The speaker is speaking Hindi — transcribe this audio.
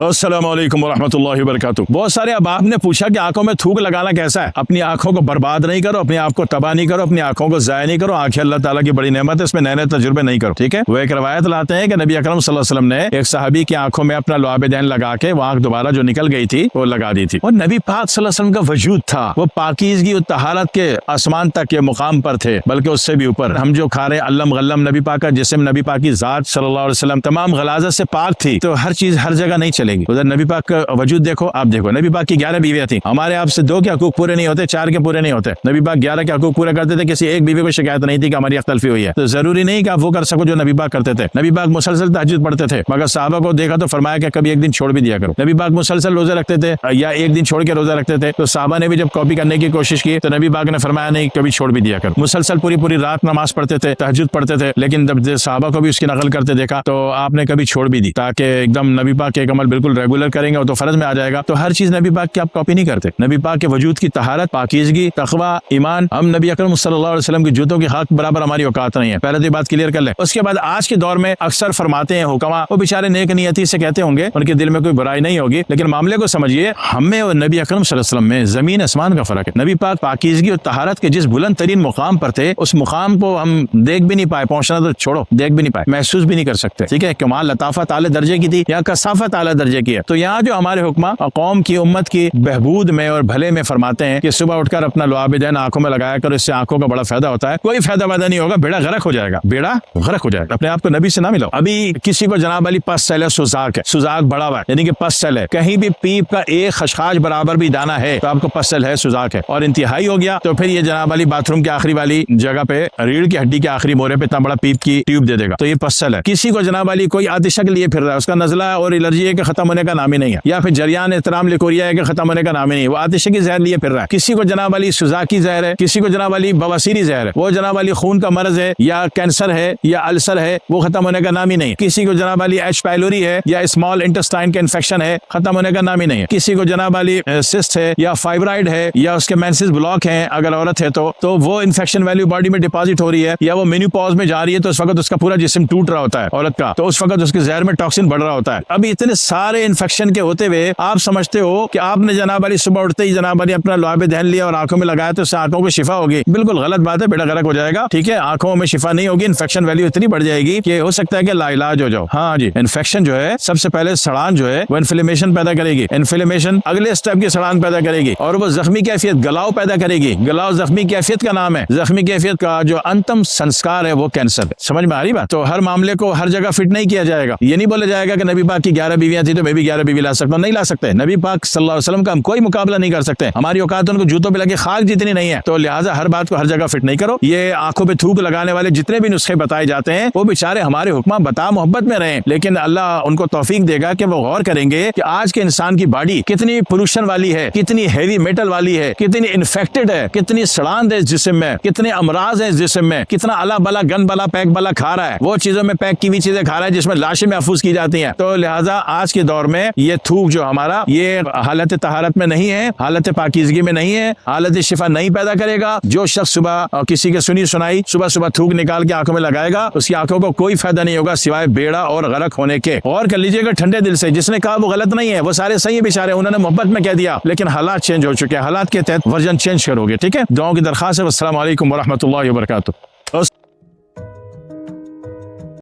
अस्सलाम वालेकुम वरहमतुल्लाहि वबरकातुहू। बहुत सारे अब आपने पूछा कि आंखों में थूक लगाना कैसा है। अपनी आंखों को बर्बाद नहीं करो, अपनी आप को तबाह नहीं करो, अपनी आंखों को जाया नहीं करो। आंखें अल्लाह ताला की बड़ी नेमत है, इसमें नए नए तजुर्बे नहीं करो। ठीक है, वो एक रवायत लाते हैं कि नबी अकरम सल्लल्लाहु अलैहि वसल्लम ने एक सहाबी की आंखों में अपना लुआब दैन लगा के वो आंख दोबारा जो निकल गई थी वो लगा दी थी। और नबी पाक सल्लल्लाहु अलैहि वसल्लम का वजूद था, वो पाकीज़गी और तहारत के आसमान तक के मुकाम पर थे, बल्कि उससे भी ऊपर। हम जो खा रहे अल्लम गल्लम, नबी पाक का जिस्म, नबी पाक की जात सल्लल्लाहु अलैहि वसल्लम तमाम गलाजत से पाक थी। तो हर चीज हर जगह नहीं चलेगी। उधर नबी पाक का वजूद देखो, आप देखो नबी पाक की 11 बीवियां थी। हमारे आपसे 2 के हकूक पूरे नहीं होते, 4 के पूरे नहीं होते। नबी पाक 11 के हकूक पूरे करते थे, किसी एक बीवी को शिकायत नहीं थी कि हमारी अख्तलफी हुई है। तो जरूरी नहीं कि आप वो कर सको जो नबी पाक करते थे। नबी पाक मुसलसल तहज्जुद पढ़ते थे, मगर साहबा को देखा तो फरमाया कि कभी एक दिन छोड़ भी दिया करो। नबी पाक मुसलसल रोजे रखते थे या एक दिन छोड़ के रोजा रखते थे। तो साहबा ने भी जब कॉपी करने की कोशिश की तो नबी पाक ने फरमाया नहीं, कभी छोड़ भी दिया करो। मुसलसल पूरी पूरी रात नमाज पढ़ते थे, तहज्जुद पढ़ते थे, लेकिन जब साहबा को भी उसकी नकल करते देखा तो आपने कभी छोड़ भी दी, ताकि एकदम नबी पाक के एक अमल बिल्कुल रेगुलर करेंगे तो फर्ज में आ जाएगा। तो हर चीज नबी पाक की आप कॉपी नहीं करते। नबी पाक के वजूद की तहारत, पाकीज़गी, तकवा, ईमान, हम नबी अकरम सल्लल्लाहु अलैहि वसल्लम की जूतों की हक बराबर हमारी औकात नहीं है। पहले तो बात क्लियर कर ले। उसके बाद आज के दौर में अक्सर फरमाते हैं हुक्मा, वो बेचारे नेक नियति से कहते होंगे, उनके दिल में कोई बुराई नहीं होगी, लेकिन मामले को समझिए, हमें और नबी अकरम सल्लल्लाहु अलैहि वसल्लम में जमीन आसमान का फर्क है। नबी पाक पाकीज़गी और तहारत के जिस बुलंद तरीन मुकाम पर थे, उस मुकाम को हम देख भी नहीं पाए, पहुंचना तो छोड़ो, देख भी नहीं पाए, महसूस भी नहीं कर सकते। ठीक है, कमाल लताफत आले दर्जे की थी या कसाफत आले दर्जे की है। तो यहाँ जो हमारे हुक्मा कौम की उम्मत की बहबूद में और भले में फरमाते हैं कि सुबह उठकर अपना लुआब दैन आंखों में लगाया करो, इससे आंखों का बड़ा फायदा होता है। कोई फायदा वादा नहीं होगा, बेड़ा गरक हो जाएगा, बेड़ा गरक हो जाएगा। अपने आप को नबी से ना मिलाओ। अभी किसी को जनाब अली पस सेल है, सुजाक है, सुजाक बड़ा हुआ है, यानी कि पस सेल है, कहीं भी पीप का एक खशखाश बराबर भी दाना है तो आपको पस सेल है, सुजाक है। और इंतहाई हो गया तो फिर ये जनाब अली बाथरूम के आखिरी वाली जगह पे रीढ़ की हड्डी के आखिरी मोरे पे इतना बड़ा पीप की ट्यूब दे देगा, तो ये पस सेल है। किसी को जनाब अली कोई आतिशा के लिए फिर रहा है, उसका नजला और एलर्जी है कि खत्म होने का नाम ही नहीं है, या फिर जरियान एहतराम लिकोरिया है कि खत्म होने का नाम ही नहीं है, वो आतिशे की जहर लिए फिर रहा है। किसी को जनाब अली सुजाक की जहर है, किसी को जनाब अली बवासीरी जहर है, वो जनाब अली खून का मर्ज है या कैंसर है या अल्सर है, वो खत्म होने का नाम ही नहीं है। किसी को जनाब अली एच पाइलोरी है या स्मॉल इंटेस्टाइन का इन्फेक्शन है, खत्म होने का नाम ही नहीं है। किसी को जनाब अली सिस्ट है या फाइब्राइड है या उसके मेंसेस ब्लॉक है, अगर औरत है तो वो इन्फेक्शन वैल्यू बॉडी में डिपॉजिट हो रही है, या वो मेन्यूपॉज में जा रही है, तो उस वक्त उसका पूरा जिस्म टूट रहा होता है औरत का, तो उस वक्त उसके जहर में टॉक्सिन बढ़ रहा होता है। अभी इतने सारे इन्फेक्शन के होते हुए आप समझते हो कि आपने जनाब अली सुबह उठते ही जनाब अली अपना लुआब दैन लिया और आंखों में लगाया तो उससे आंखों को शिफा होगी। बिल्कुल गलत बात है, बेड़ा गरक हो जाएगा। ठीक है, आंखों में शिफा नहीं होगी, इन्फेक्शन वैल्यू इतनी बढ़ जाएगी कि हो सकता है कि लाइलाज हो जाओ। हाँ जी, इन्फेक्शन जो है सबसे पहले सड़ान जो है वो इन्फ्लेमेशन पैदा करेगी, इन्फ्लेमेशन अगले स्टेप की सड़ान पैदा करेगी और वो जख्मी कैफियत, गलाव पैदा करेगी। गलाव जख्मी कैफियत का नाम है। जख्मी कैफियत का जो अंतिम संस्कार है वो कैंसर है। समझ में आ रही बात? तो हर मामले को हर जगह फिट नहीं किया जाएगा। ये नहीं बोला जाएगा कि नबी पाक की 11 बीवियां थी तो मैं भी 11 बीवी ला सकता हूँ, नहीं ला सकते। नबी पाक सल्लल्लाहु अलैहि वसल्लम का हम कोई मुकाबला नहीं कर सकते, हमारी औकात उनको जूतों पे लगे खाक जितनी नहीं है। तो लिहाजा हर बात को हर जगह फिट नहीं करो। ये आंखों पे थूक लगाने वाले जितने भी नुस्खे बताए जाते हैं वो बेचारे हमारे हुक्मा बता मोहब्बत में रहे, लेकिन अल्लाह उनको तौफीक देगा कि वो गौर करेंगे कि आज के इंसान की बॉडी कितनी पोल्यूशन वाली है, कितनी हैवी मेटल वाली है, कितनी इन्फेक्टेड है, कितनी सड़ान है इस जिस्म में, कितने अमराज है इस जिस्म में, कितना अला बला गन बला पैक बला खा रहा है, वो चीजों में पैक की हुई चीजें खा रहा है जिसमें लाशें महफूज की जाती हैं। तो लिहाजा आज के दौर में ये थूक जो हमारा ये हालत तहारत में नहीं है, हालत पाकीज़गी में नहीं है, हालत शिफा नहीं पैदा करेगा। जो शख्स सुबह किसी के सुनी सुनाई सुबह सुबह थूक निकाल के आंखों में लगाएगा, उसकी आंखों को कोई फायदा नहीं होगा सिवाय बेड़ा और गरक होने के। और कर लीजिएगा ठंडे दिल से, जिसने कहा वो गलत नहीं है, वो सारे सही है बेचारे, उन्होंने मोहब्बत में कह दिया, लेकिन हालात चेंज हो चुके हैं, हालात के तहत वर्जन चेंज करोगे। ठीक है, दुआओं की दरखास्त है। अस्सलाम वालेकुम वरहमतुल्लाहि वबरकातुहू।